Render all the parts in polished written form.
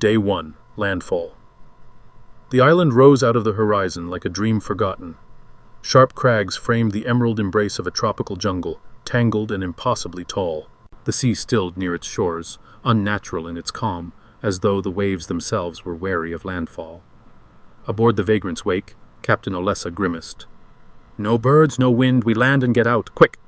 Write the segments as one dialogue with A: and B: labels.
A: Day 1. Landfall. The island rose out of the horizon like a dream forgotten. Sharp crags framed the emerald embrace of a tropical jungle, tangled and impossibly tall. The sea stilled near its shores, unnatural in its calm, as though the waves themselves were wary of landfall. Aboard the Vagrant's wake, Captain Olessa grimaced. "No birds, no wind, we land and get out, quick!"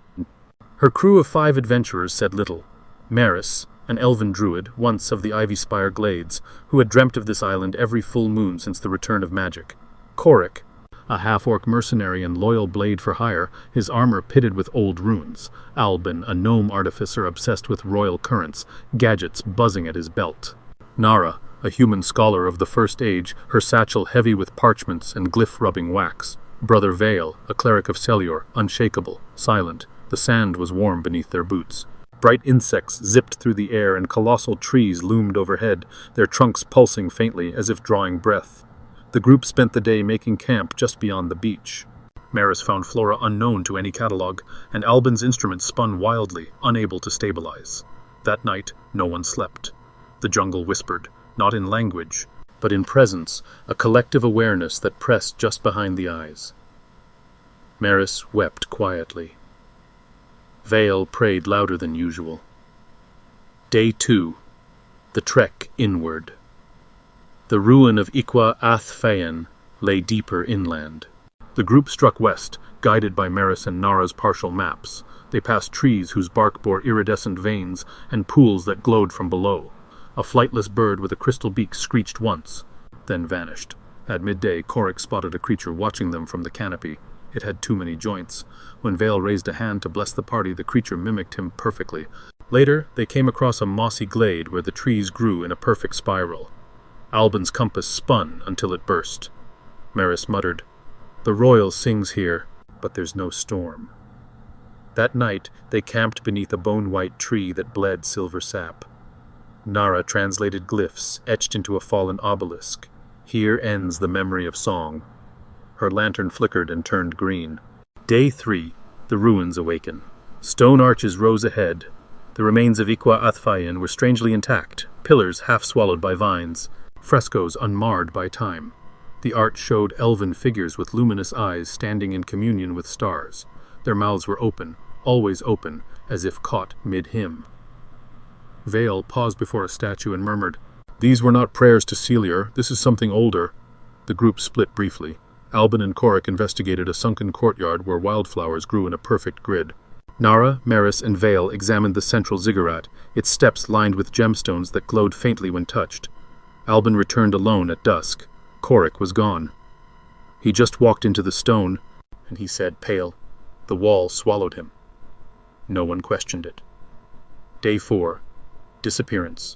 A: Her crew of 5 adventurers said little. Meris, an elven druid, once of the Ivy-Spire Glades, who had dreamt of this island every full moon since the return of magic. Korrick, a half-orc mercenary and loyal blade for hire, his armor pitted with old runes. Alben, a gnome artificer obsessed with royal currents, gadgets buzzing at his belt. Nara, a human scholar of the First Age, her satchel heavy with parchments and glyph-rubbing wax. Brother Vale, a cleric of Celior, unshakable, silent. The sand was warm beneath their boots. Bright insects zipped through the air and colossal trees loomed overhead, their trunks pulsing faintly as if drawing breath. The group spent the day making camp just beyond the beach. Meris found flora unknown to any catalogue, and Alben's instruments spun wildly, unable to stabilize. That night, no one slept. The jungle whispered, not in language, but in presence, a collective awareness that pressed just behind the eyes. Meris wept quietly. Vale prayed louder than usual. Day 2. The trek inward. The ruin of Iqua Ath Faen lay deeper inland. The group struck west, guided by Meris and Nara's partial maps. They passed trees whose bark bore iridescent veins and pools that glowed from below. A flightless bird with a crystal beak screeched once, then vanished. At midday, Korrick spotted a creature watching them from the canopy. It had too many joints. When Vale raised a hand to bless the party, the creature mimicked him perfectly. Later, they came across a mossy glade where the trees grew in a perfect spiral. Alben's compass spun until it burst. Meris muttered, "The royal sings here, but there's no storm." That night, they camped beneath a bone-white tree that bled silver sap. Nara translated glyphs etched into a fallen obelisk. "Here ends the memory of song." Her lantern flickered and turned green. Day 3. The ruins awaken. Stone arches rose ahead. The remains of Iqua Ath Faen were strangely intact, pillars half swallowed by vines, frescoes unmarred by time. The art showed elven figures with luminous eyes standing in communion with stars. Their mouths were open, always open, as if caught mid-hymn. Vale paused before a statue and murmured, "These were not prayers to Celior, this is something older." The group split briefly. Alben and Korrick investigated a sunken courtyard where wildflowers grew in a perfect grid. Nara, Meris, and Vale examined the central ziggurat, its steps lined with gemstones that glowed faintly when touched. Alben returned alone at dusk. Korrick was gone. He just walked into the stone, and he said, pale, the wall swallowed him. No one questioned it. Day 4. Disappearance.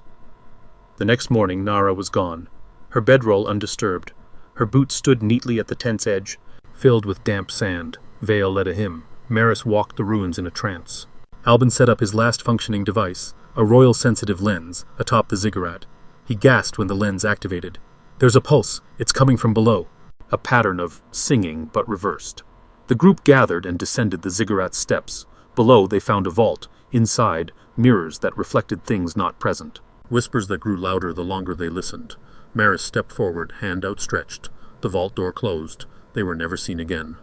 A: The next morning, Nara was gone, her bedroll undisturbed. Her boots stood neatly at the tent's edge, filled with damp sand. Vale led a hymn. Meris walked the ruins in a trance. Alben set up his last functioning device, a royal sensitive lens, atop the ziggurat. He gasped when the lens activated. "There's a pulse. It's coming from below." A pattern of singing, but reversed. The group gathered and descended the ziggurat's steps. Below, they found a vault. Inside, mirrors that reflected things not present. Whispers that grew louder the longer they listened. Meris stepped forward, hand outstretched. The vault door closed. They were never seen again.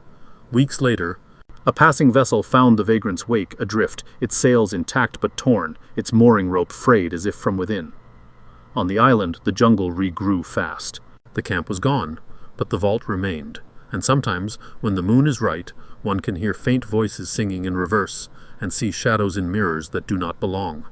A: Weeks later, a passing vessel found the Vagrant's wake adrift, its sails intact but torn, its mooring rope frayed as if from within. On the island, the jungle regrew fast. The camp was gone, but the vault remained, and sometimes, when the moon is right, one can hear faint voices singing in reverse, and see shadows in mirrors that do not belong.